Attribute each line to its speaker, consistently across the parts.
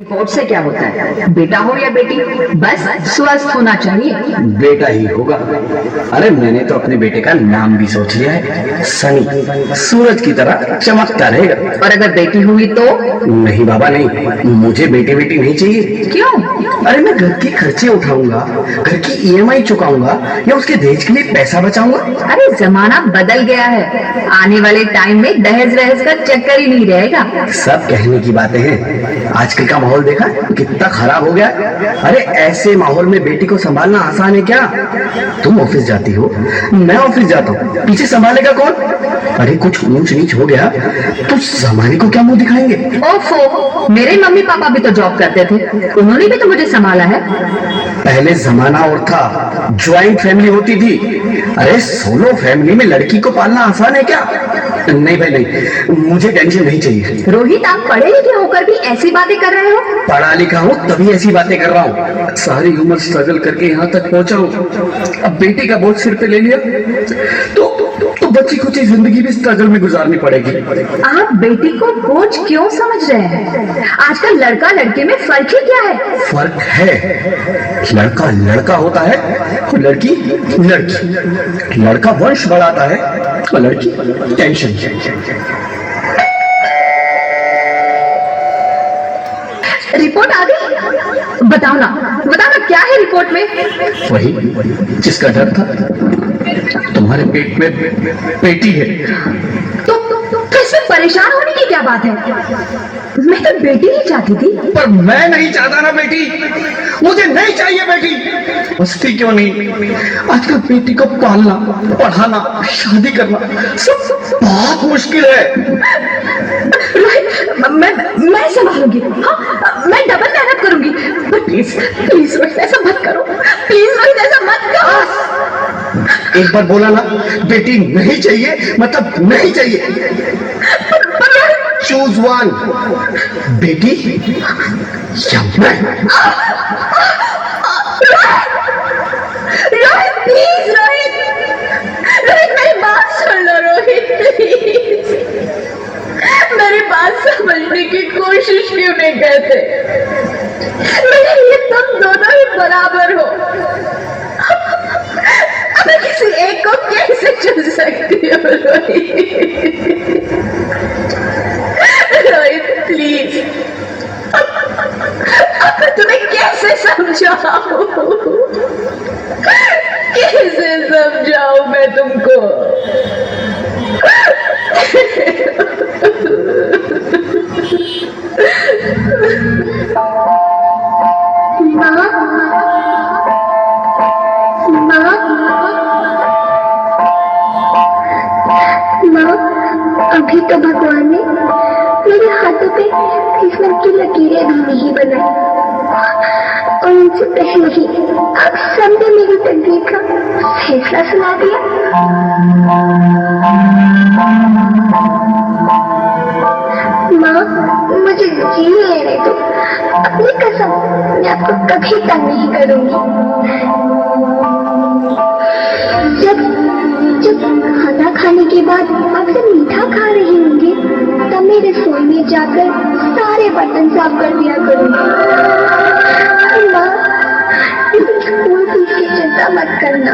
Speaker 1: Report से क्या होता है? बेटा हो या बेटी, बस स्वस्थ होना चाहिए।
Speaker 2: बेटा ही होगा। अरे मैंने तो अपने बेटे का नाम भी सोच लिया है, सनी। सूरज की तरह चमकता रहेगा।
Speaker 1: और अगर बेटी हुई तो?
Speaker 2: नहीं बाबा नहीं, मुझे बेटे बेटी नहीं चाहिए।
Speaker 1: क्यों?
Speaker 2: अरे मैं घर के खर्चे उठाऊंगा, घर की ईएमआई चुकाऊंगा या उसके दहेज के लिए पैसा बचाऊंगा।
Speaker 1: अरे जमाना बदल गया है, आने वाले टाइम में दहेज वहेज का चक्कर ही नहीं रहेगा।
Speaker 2: सब कहने की बातें हैं, आजकल का माहौल देखा कितना खराब हो गया। अरे ऐसे माहौल में बेटी को संभालना आसान है क्या? तुम ऑफिस जाती हो, मैं ऑफिस जाता हूँ, पीछे संभालेगा कौन? अरे कुछ ऊंच नीच हो गया तो जमाने को क्या मुंह दिखाएंगे?
Speaker 1: ओफो, मेरे मम्मी पापा भी तो जॉब करते थे, उन्होंने भी तो मुझे संभाला है।
Speaker 2: पहले जमाना और था, ज्वाइंट फैमिली होती थी। अरे सोलो फैमिली में लड़की को पालना आसान है क्या? नहीं भाई नहीं, मुझे टेंशन नहीं चाहिए।
Speaker 1: रोहित, आप पढ़े लिखे होकर भी ऐसी बातें कर रहे हो?
Speaker 2: पढ़ा लिखा हूँ तभी ऐसी बातें कर रहा हूँ। सारी उम्र स्ट्रगल करके यहाँ तक पहुंचा हूँ, अब बेटी का बोझ सिर पे ले लिया तो बच्ची कुछ जिंदगी भी स्ट्रगल में गुजारनी पड़ेगी।
Speaker 1: आप बेटी को बोझ क्यों समझ रहे हैं? आजकल लड़का लड़के में फर्क ही क्या है?
Speaker 2: फर्क है, लड़का लड़का होता है और लड़की लड़की। लड़का वंश बढ़ाता है और लड़की टेंशन।
Speaker 1: रिपोर्ट आ गई? बताओ ना क्या है रिपोर्ट में?
Speaker 2: वही जिसका डर था, तुम्हारे पेट में बेटी है।
Speaker 1: तो इसमें परेशान होने की क्या बात है? मैं तो बेटी ही चाहती थी।
Speaker 2: पर मैं नहीं चाहता ना बेटी, मुझे नहीं चाहिए बेटी। मस्ती क्यों नहीं, आजकल बेटी को पालना, पढ़ाना, शादी करना सब बहुत मुश्किल है।
Speaker 1: मैं संभालूंगी, हाँ, मैं डबल मेहनत करूंगी। पर प्लीज रोहित ऐसा मत करो, प्लीज रोहित ऐसा मत करो।
Speaker 2: एक बार बोला ना, बेटी नहीं चाहिए मतलब नहीं चाहिए। चूज वन, बेटी या मैं।
Speaker 1: रोहित प्लीज, रोहित मेरी बात सुन लो रोहित, प्लीज मेरी बात समझने की कोशिश क्यों नहीं करते? मेरे लिए तुम दोनों ही बराबर हो, मैं किसी एक को कैसे चुन सकती हूँ? रोहित प्लीज, अब मैं तुम्हें कैसे समझाऊं? कैसे समझाऊं मैं तुमको?
Speaker 3: अभी तो भगवान ने मेरे हाथों पे किस्मत की लकीरें भी नहीं बनाई, और उनसे पहले ही आप सबने मेरी तकदीर का फैसला सुना दिया। माँ, मुझे जी लेने दो, अपनी कसम मैं आपको कभी तंग नहीं करूंगी। जब खाना खाने के बाद आपसे मीठा खा रही होंगी, तब मैं रसोई में जाकर सारे बर्तन साफ कर दिया करूंगी। माँ, स्कूल फीस की चिंता मत करना,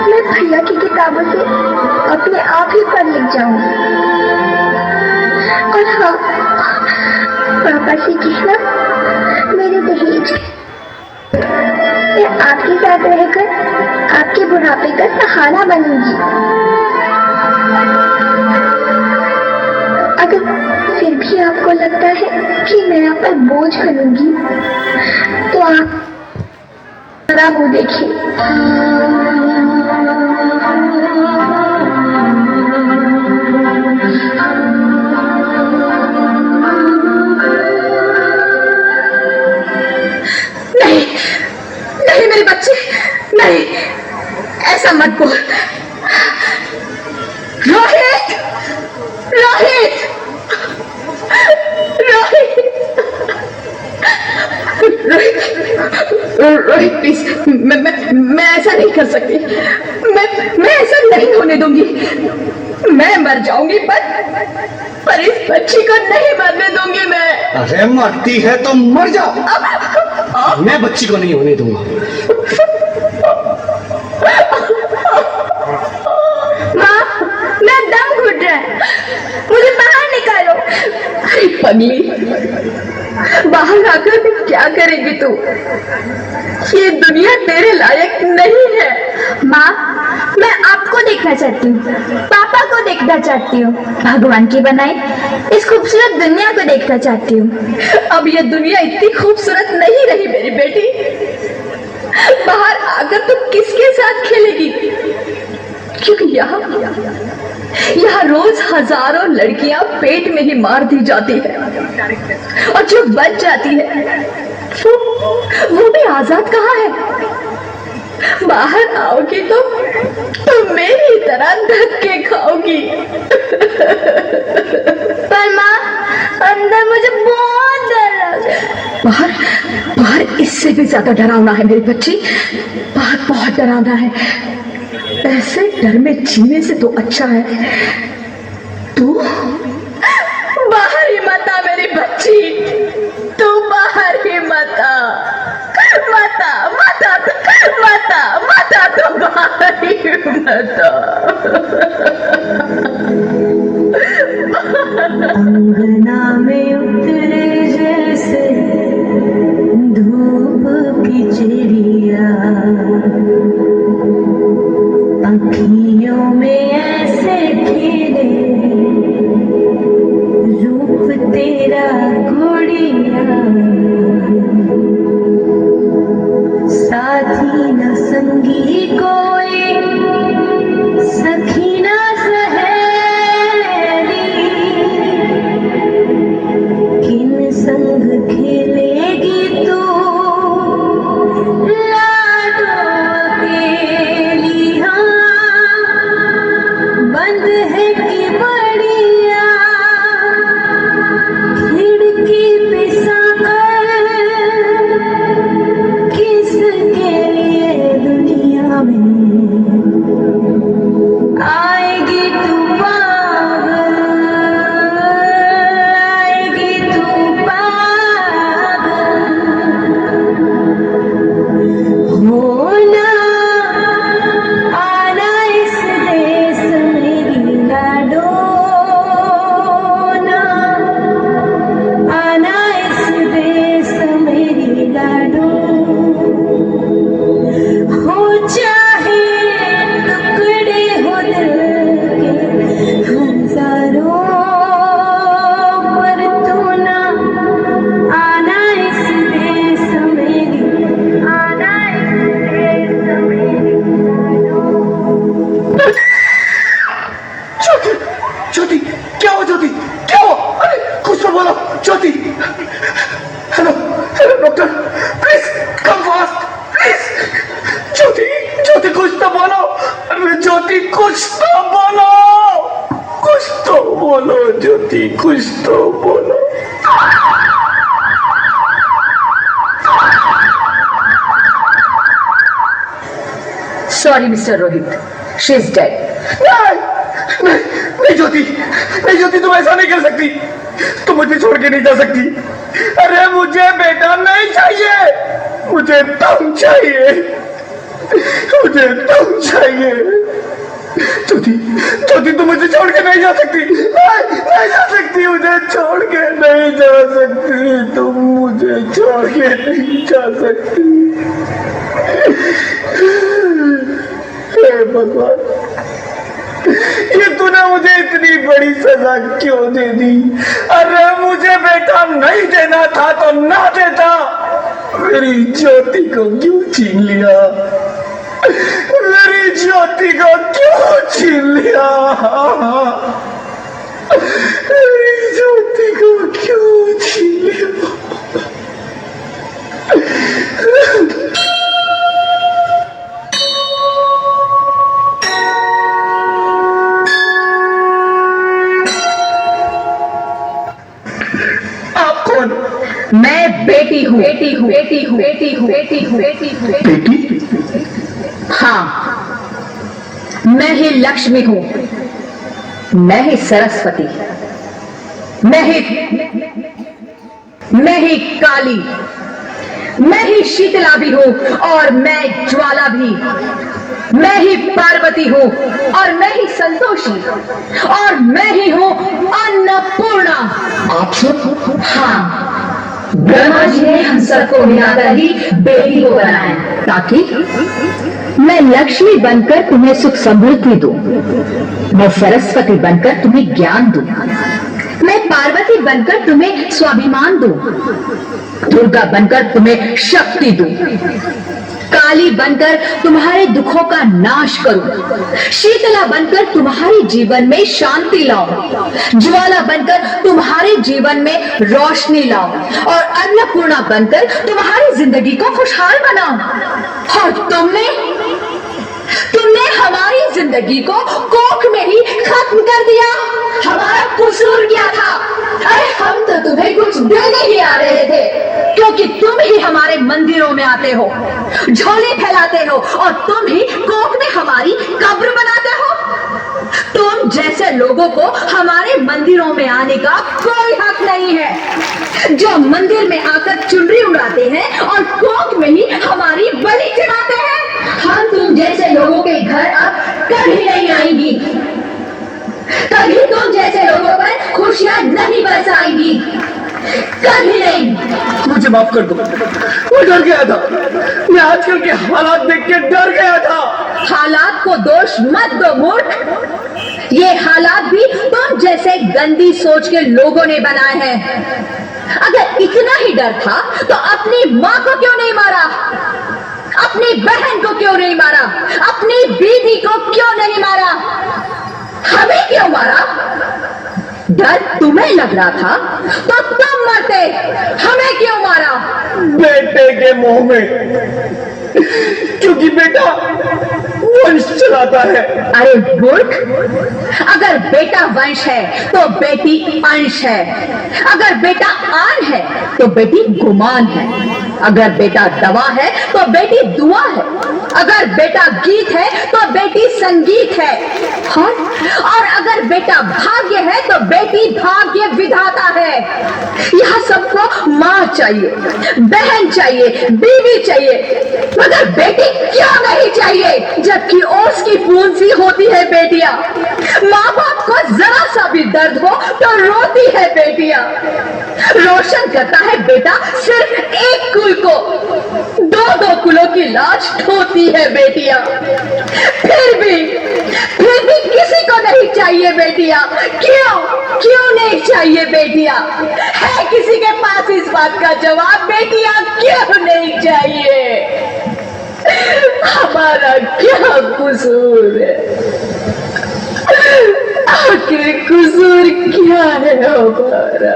Speaker 3: मैं भैया की किताबों से अपने आप ही पढ़ लिख जाऊंगी। और हाँ, पापा से कहना मेरे दहेज मैं आपके साथ रहकर आपके बुढ़ापे का सहारा बनूंगी। अगर फिर भी आपको लगता है कि मैं आप पर बोझ बनूंगी, तो आप मेरा मुंह देखिए।
Speaker 1: नहीं मेरे बच्चे, नहीं, ऐसा मत बोल। रोहित, रोहित, रोहित, रोहित प्लीज, मैं ऐसा नहीं कर सकती, मैं ऐसा नहीं होने दूंगी। मैं मर जाऊंगी पर पर इस बच्ची को नहीं मरने दूंगी मैं।
Speaker 2: अरे मरती है तो मर जाओ, मैं बच्ची को नहीं होने दूंगा।
Speaker 1: माँ, मैं दम घुट रहा है, मुझे बाहर निकालो। अरे पगली, बाहर आकर भी क्या करेगी तू? ये दुनिया तेरे लायक नहीं है।
Speaker 3: माँ, मैं आपको देखना चाहती हूँ, पापा को देखना चाहती हूँ, भगवान की बनाई इस खूबसूरत दुनिया को देखना चाहती हूँ।
Speaker 1: अब ये दुनिया इतनी खूबसूरत नहीं रही मेरी बेटी। बाहर आकर तू किसके साथ खेलेगी? क्योंकि यहाँ रोज हजारों लड़कियां पेट में ही मार दी जाती है, और जो बच जाती है वो भी आजाद कहाँ है? बाहर आओगी तो मेरी तरह धक्के खाओगी।
Speaker 3: पर माँ, अंदर मुझे बहुत डर लग रहा है।
Speaker 1: बाहर इससे भी ज्यादा डरावना है मेरी बच्ची, बाहर बहुत डरावना है। ऐसे डर में जीने से तो अच्छा है तू बाहर ही मत आ मेरी बच्ची, तू बाहर ही मत आ, मत आ, मत आ, मत आ, मत आ, तू बाहर ही मत आ।
Speaker 4: अंगना में उतरे जैसे धूप की चिड़िया, अखियों में ऐसे खिले रूप तेरा गुड़िया, साथी न संगी कोई, सखी न सहेली, किन संग खेलेगी तू लाडो अकेली। हाँ, बंद है कि बढ़िया खिड़की पे साकर, किसके लिए दुनिया में आएगी तू पागल, आएगी तू पागल। होना आना इस देश मेरी लाडो, ना आना इस देश मेरी लाडो। हो चाहे टुकड़े हो दिल के हजारों, पर तू ना आना इस देश मेरी, आना इस देश मेरी लाडो।
Speaker 2: ज्योति, ज्योति, क्या हुआ ज्योति, क्या हुआ? अरे कुछ तो बोलो Jyoti. Hello hello doctor, please come fast please. Jyoti, Jyoti कुछ तो बोलो। अरे ज्योति कुछ तो बोलो, कुछ तो बोलो ज्योति, कुछ तो बोलो।
Speaker 1: Sorry mister Rohit, she is dead.
Speaker 2: नहीं ज्योति, नहीं ज्योति, तुम ऐसा नहीं कर सकती, तुम मुझे छोड़ के नहीं जा सकती। अरे मुझे बेटा नहीं चाहिए, मुझे तुम चाहिए, मुझे तुम चाहिए। ज्योति, ज्योति तुम मुझे छोड़ के नहीं जा सकती, नहीं जा सकती, मुझे छोड़ के नहीं जा सकती, तुम मुझे छोड़ के नहीं जा सकती। हे भगवान, ये तूने मुझे इतनी बड़ी सजा क्यों दे दी? अरे मुझे बेटा नहीं देना था तो ना देता, मेरी ज्योति को क्यों छीन लिया? मेरी ज्योति को क्यों छीन लिया? मेरी ज्योति को क्यों छीन लिया?
Speaker 1: मैं बेटी हूँ, बेटी हूँ, बेटी हूँ, बेटी हूँ, बेटी हूँ, बेटी हूँ,
Speaker 2: बेटी?
Speaker 1: हाँ, मैं ही लक्ष्मी हूँ, मैं ही सरस्वती। मैं ही काली, मैं ही शीतला भी हूं और मैं ज्वाला भी। मैं ही पार्वती हूं और मैं ही संतोषी और मैं ही हूं अन्नपूर्णा।
Speaker 2: आप सब?
Speaker 1: हाँ, ब्रह्मा जी ने हम सबको मिलाकर ही बेटी को बनाया ताकि मैं लक्ष्मी बनकर तुम्हें सुख समृद्धि दूं, मैं सरस्वती बनकर तुम्हें ज्ञान दूं, मैं पार्वती बनकर तुम्हें स्वाभिमान दूं, दुर्गा बनकर तुम्हें शक्ति दूं, काली बनकर तुम्हारे दुखों का नाश करूं, शीतला बनकर तुम्हारे जीवन में शांति लाऊं, ज्वाला बनकर तुम्हारे जीवन में रोशनी लाऊं और अन्नपूर्णा बनकर तुम्हारी जिंदगी को खुशहाल बनाऊं। और तुमने हमारी जिंदगी को कोख में ही खत्म कर दिया। हमारा कसूर क्या था? अरे हम तो तुम्हें कुछ देने ही आ रहे थे, क्योंकि तुम ही हमारे मंदिरों में आते हो, झोले फैलाते हो और तुम ही कोख में हमारी कब्र बनाते हो। तुम जैसे लोगों को हमारे मंदिरों में आने का कोई हक नहीं है, जो मंदिर में आकर चुनरी उड़ाते हैं और कोख में ही हमारी बलि चढ़ाते हैं। हम तुम जैसे लोगों के घर अब कभी नहीं आएंगी, कभी तुम जैसे लोगों पर खुशियां नहीं बरसाएंगी, कभी नहीं।
Speaker 2: मुझे माफ कर दो, मैं डर गया था। मैं आजकल के हालात देख के डर गया था।
Speaker 1: हालात को दोष मत दो मूर्ख, ये हालात भी तुम जैसे गंदी सोच के लोगों ने बनाए हैं। अगर इतना ही डर था तो अपनी माँ को क्यों नहीं मारा, अपनी बहन को क्यों नहीं मारा, अपनी बीवी को क्यों नहीं मारा, हमें क्यों मारा? डर तुम्हें लग रहा था तो तुम मरते, हमें क्यों मारा?
Speaker 2: बेटे के मुंह में, क्योंकि बेटा वंश चलाता है।
Speaker 1: अरे मूर्ख, अगर बेटा वंश है तो बेटी अंश है, अगर बेटा आन है तो बेटी गुमान है, अगर बेटा दवा है तो बेटी दुआ है, अगर बेटा गीत है तो बेटी संगीत है, और अगर बेटा भाग्य है तो बेटी भाग्य विधाता है। यह सबको माँ चाहिए, बहन चाहिए, बीवी चाहिए, मगर बेटी क्यों नहीं चाहिए? जबकि ओस की बूंद सी होती है बेटियां। माँ बाप को जरा सा भी दर्द हो तो रोती है बेटियां। रोशन करता है बेटा सिर्फ एक कुल को, दो कुलों की लाज ढोती है बेटियां। फिर भी किसी को नहीं चाहिए बेटियां। क्यों नहीं चाहिए बेटियां? है किसी के पास इस बात का जवाब? बेटियां क्यों नहीं चाहिए? हमारा क्या कसूर है? आखिर कसूर क्या है हमारा?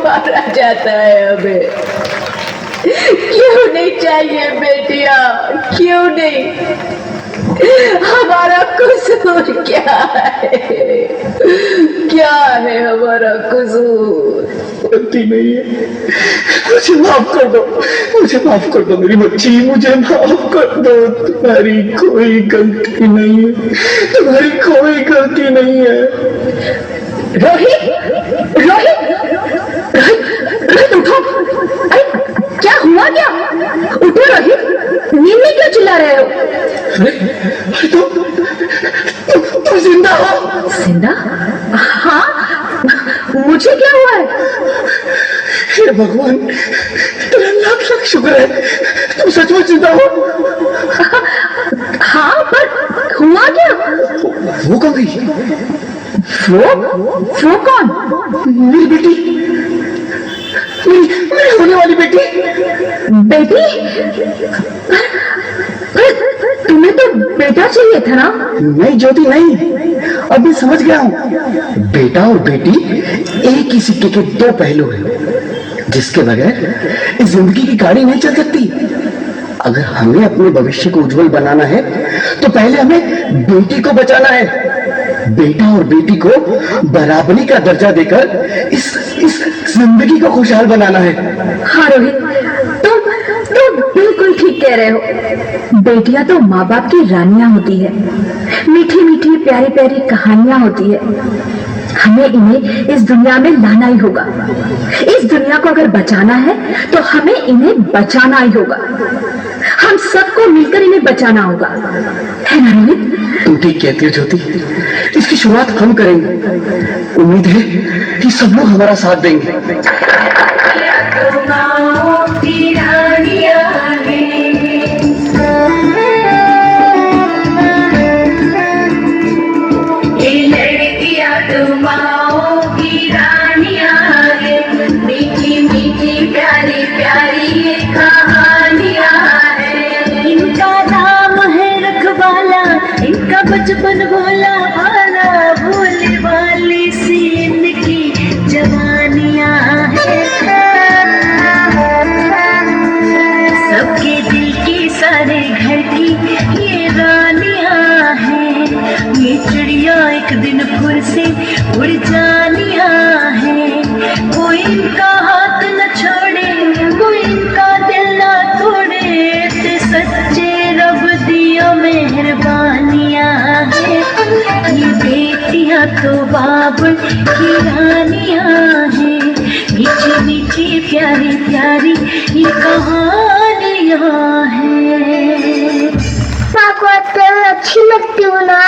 Speaker 1: मारा जाता है हमें। क्यों नहीं चाहिए बेटिया? क्यों नहीं? हमारा कसूर क्या है? क्या है हमारा कसूर?
Speaker 2: गलती नहीं है, मुझे माफ कर दो, मुझे माफ कर दो मेरी बच्ची, मुझे माफ कर दो। तुम्हारी कोई गलती नहीं है, तुम्हारी कोई गलती नहीं है।
Speaker 1: रोहित, रोहित, रोहित उठो। अरे क्या हुआ? क्या उठो रोहित, नींद में क्यों चिल्ला रहे हो?
Speaker 2: अरे तुम जिंदा हो?
Speaker 1: जिंदा? हाँ, मुझे क्या हुआ है?
Speaker 2: हे भगवान, तेरा लाख लाख शुक्र है, तुम सचमुच जिंदा हो।
Speaker 1: हाँ, पर हुआ क्या?
Speaker 2: वो कौन गई?
Speaker 1: वो कौन?
Speaker 2: मेरी बेटी, मेरी होने वाली बेटी।
Speaker 1: बेटी? तुम्हें तो बेटा चाहिए था ना?
Speaker 2: नहीं ज्योति, नहीं, अब मैं समझ गया हूँ। बेटा और बेटी एक ही सिक्के के दो पहलू हैं, जिसके बगैर इस जिंदगी की गाड़ी नहीं चल सकती। अगर हमें अपने भविष्य को उज्जवल बनाना है तो पहले हमें बेटी को बचाना है। बेटा और बेटी को बराबरी का दर्जा देकर इस जिंदगी को खुशहाल बनाना है।
Speaker 1: हाँ रोहित, तुम बिल्कुल ठीक कह रहे हो। बेटियां तो माँ बाप की रानियां होती है, मीठी मीठी प्यारी प्यारी कहानियां होती है। हमें इन्हें इस दुनिया में लाना ही होगा। इस दुनिया को अगर बचाना है तो हमें इन्हें बचाना ही होगा। हम सबको मिलकर इन्हें बचाना होगा, है ना रोहित?
Speaker 2: तुम ठीक कहती हो ज्योति, इसकी शुरुआत हम करेंगे। उम्मीद है कि सब लोग हमारा साथ देंगे।
Speaker 4: बचपन भोला भाला, भोले वाली सी इनकी जवानियां हैं। सबके दिल की सारे घर की ये रानियां हैं। ये चिड़िया एक दिन फिर से उड़ जानियां हैं। कोई इनका हाथ न छोड़े, कोई इनका दिल न तोड़े। ते सच्चे रब दिया मेहरबानियां हैं। ये बेटियां तो बाबुल की रानियां हैं। मीठी मीठी प्यारी प्यारी ये कहानियां हैं।
Speaker 3: माँ को आजकल अच्छी लगती हूँ ना।